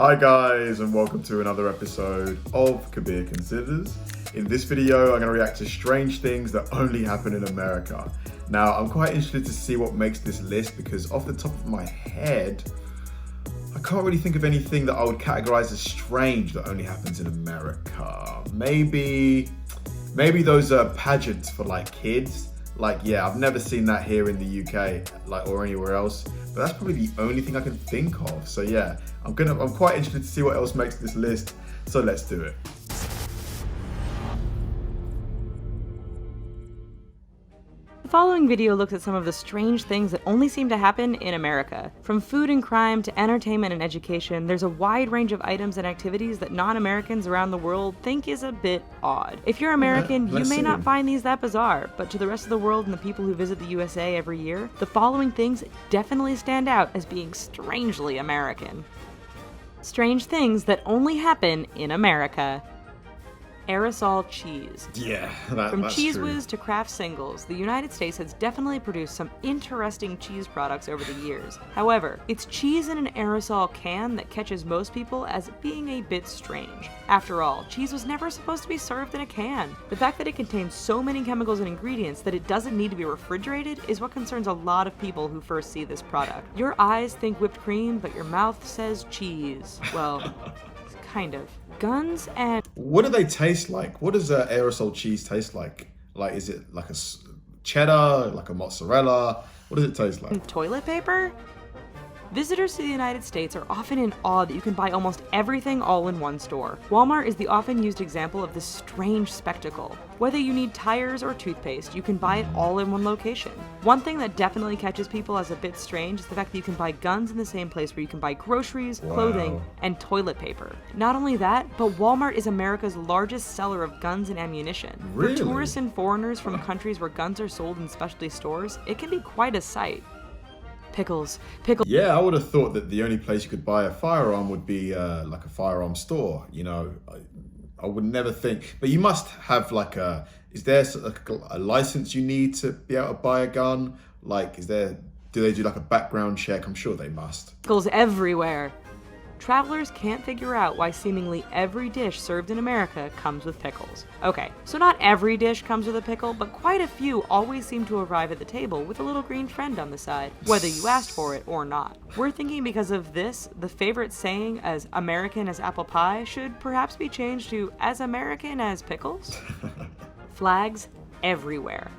Hi guys, and welcome to another episode of Kabir Considers. In this video, I'm going to react to strange things that only happen in America. Now, I'm quite interested to see what makes this list because off the top of my head, I can't really think of anything that I would categorize as strange that only happens in America. Maybe those pageants for like kids. I've never seen that here in the UK, or anywhere else. But that's probably the only thing I can think of. So yeah, I'm quite interested to see what else makes this list. So let's do it. The following video looks at some of the strange things that only seem to happen in America. From food and crime to entertainment and education, there's a wide range of items and activities that non-Americans around the world think is a bit odd. If you're American, you may not find these that bizarre, but to the rest of the world and the people who visit the USA every year, the following things definitely stand out as being strangely American. Strange things that only happen in America. Aerosol cheese. Yeah, From that's Cheese true. Whiz to craft singles, the United States has definitely produced some interesting cheese products over the years. However, it's cheese in an aerosol can that catches most people as being a bit strange. After all, cheese was never supposed to be served in a can. The fact that it contains so many chemicals and ingredients that it doesn't need to be refrigerated is what concerns a lot of people who first see this product. Your eyes think whipped cream, but your mouth says cheese. Well, kind of. Guns and... What do they taste like? What does aerosol cheese taste like? Is it like a cheddar, like a mozzarella? What does it taste like? toilet paper? Visitors to the United States are often in awe that you can buy almost everything all in one store. Walmart is the often used example of this strange spectacle. Whether you need tires or toothpaste, you can buy it all in one location. One thing that definitely catches people as a bit strange is the fact that you can buy guns in the same place where you can buy groceries, clothing, and toilet paper. Not only that, but Walmart is America's largest seller of guns and ammunition. Really? For tourists and foreigners from countries where guns are sold in specialty stores, it can be quite a sight. Pickles. Yeah, I would have thought that the only place you could buy a firearm would be like a firearm store. You know, I would never think. But you must have is there a license you need to be able to buy a gun? Do they do like a background check? I'm sure they must. Pickles everywhere. Travelers can't figure out why seemingly every dish served in America comes with pickles. Okay, so not every dish comes with a pickle, but quite a few always seem to arrive at the table with a little green friend on the side, whether you asked for it or not. We're thinking because of this, the favorite saying as American as apple pie should perhaps be changed to as American as pickles? Flags everywhere.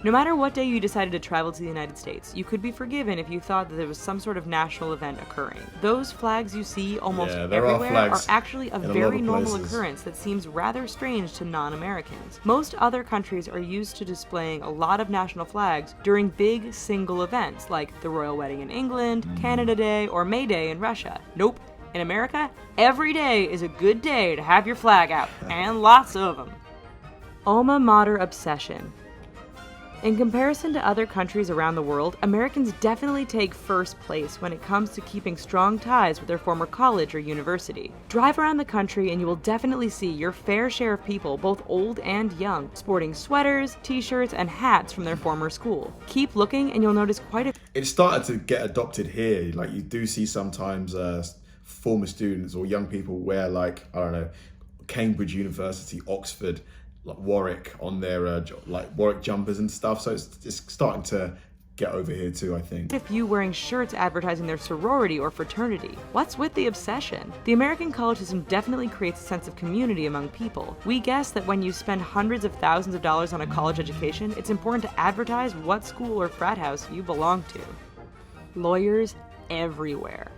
No matter what day you decided to travel to the United States, you could be forgiven if you thought that there was some sort of national event occurring. Those flags you see almost everywhere are actually a very normal occurrence that seems rather strange to non-Americans. Most other countries are used to displaying a lot of national flags during big single events like the Royal Wedding in England, Canada Day, or May Day in Russia. Nope. In America, every day is a good day to have your flag out, and lots of them. Alma mater obsession. In comparison to other countries around the world, Americans definitely take first place when it comes to keeping strong ties with their former college or university. Drive around the country and you will definitely see your fair share of people, both old and young, sporting sweaters, t-shirts, and hats from their former school. Keep looking and you'll notice quite a... It started to get adopted here. You do see sometimes former students or young people wear Cambridge University, Oxford, Warwick on their Warwick jumpers and stuff, so it's starting to get over here too, I think. A few wearing shirts advertising their sorority or fraternity. What's with the obsession? The American college system definitely creates a sense of community among people. We guess that when you spend hundreds of thousands of dollars on a college education, it's important to advertise what school or frat house you belong to. Lawyers everywhere.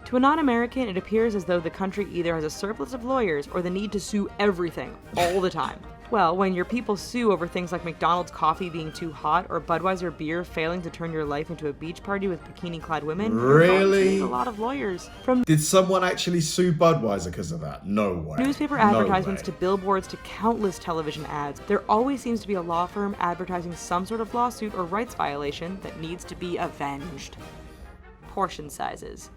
To a non-American, it appears as though the country either has a surplus of lawyers or the need to sue everything, all the time. Well, when your people sue over things like McDonald's coffee being too hot or Budweiser beer failing to turn your life into a beach party with bikini-clad women, really? A lot of lawyers. Did someone actually sue Budweiser because of that? No way. Newspaper advertisements to billboards to countless television ads, there always seems to be a law firm advertising some sort of lawsuit or rights violation that needs to be avenged. Portion sizes.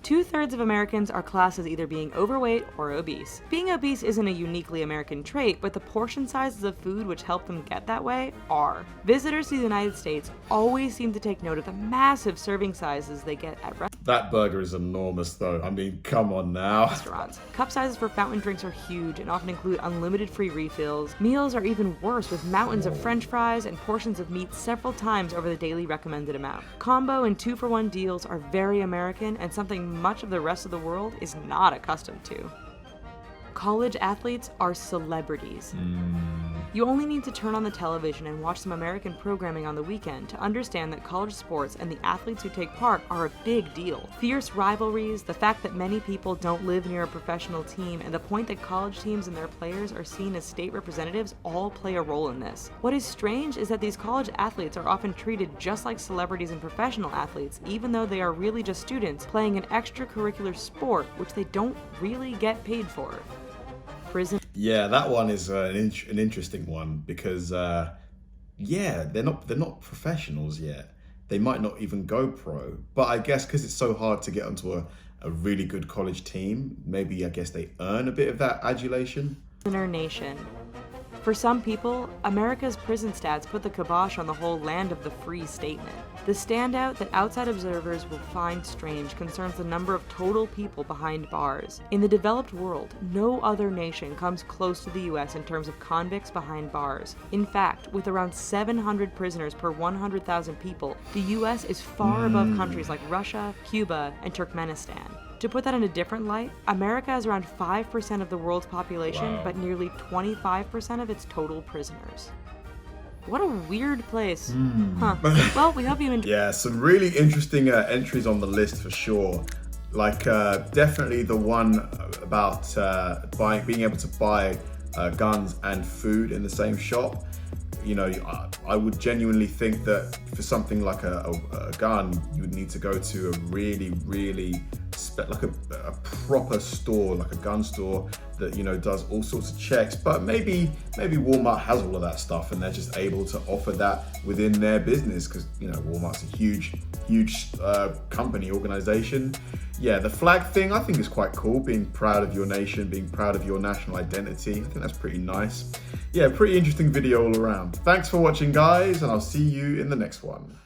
2/3 of Americans are classed as either being overweight or obese. Being obese isn't a uniquely American trait, but the portion sizes of food which help them get that way are. Visitors to the United States always seem to take note of the massive serving sizes they get at That burger is enormous though. I mean, come on now. restaurants. Cup sizes for fountain drinks are huge and often include unlimited free refills. Meals are even worse, with mountains of French fries and portions of meat several times over the daily recommended amount. Combo and 2-for-1 deals are very American and something much of the rest of the world is not accustomed to. College athletes are celebrities. You only need to turn on the television and watch some American programming on the weekend to understand that college sports and the athletes who take part are a big deal. Fierce rivalries, the fact that many people don't live near a professional team, and the point that college teams and their players are seen as state representatives all play a role in this. What is strange is that these college athletes are often treated just like celebrities and professional athletes, even though they are really just students playing an extracurricular sport which they don't really get paid for. Prison. Yeah, that one is an interesting one because, they're not professionals yet. They might not even go pro, but I guess because it's so hard to get onto a really good college team, maybe I guess they earn a bit of that adulation. Prisoner nation. For some people, America's prison stats put the kibosh on the whole land of the free statement. The standout that outside observers will find strange concerns the number of total people behind bars. In the developed world, no other nation comes close to the US in terms of convicts behind bars. In fact, with around 700 prisoners per 100,000 people, the US is far above countries like Russia, Cuba, and Turkmenistan. To put that in a different light, America has around 5% of the world's population, but nearly 25% of its total prisoners. What a weird place. Huh. Well, we hope you enjoyed. Yeah, some really interesting entries on the list for sure. Like definitely the one about being able to buy guns and food in the same shop. You know, I would genuinely think that for something like a gun, you would need to go to a really like a proper store, like a gun store that, you know, does all sorts of checks. But maybe Walmart has all of that stuff and they're just able to offer that within their business because, you know, Walmart's a huge company, organization. Yeah, the flag thing I think is quite cool, being proud of your nation, being proud of your national identity. I think that's pretty nice. Yeah, pretty interesting video all around. Thanks for watching, guys, and I'll see you in the next one.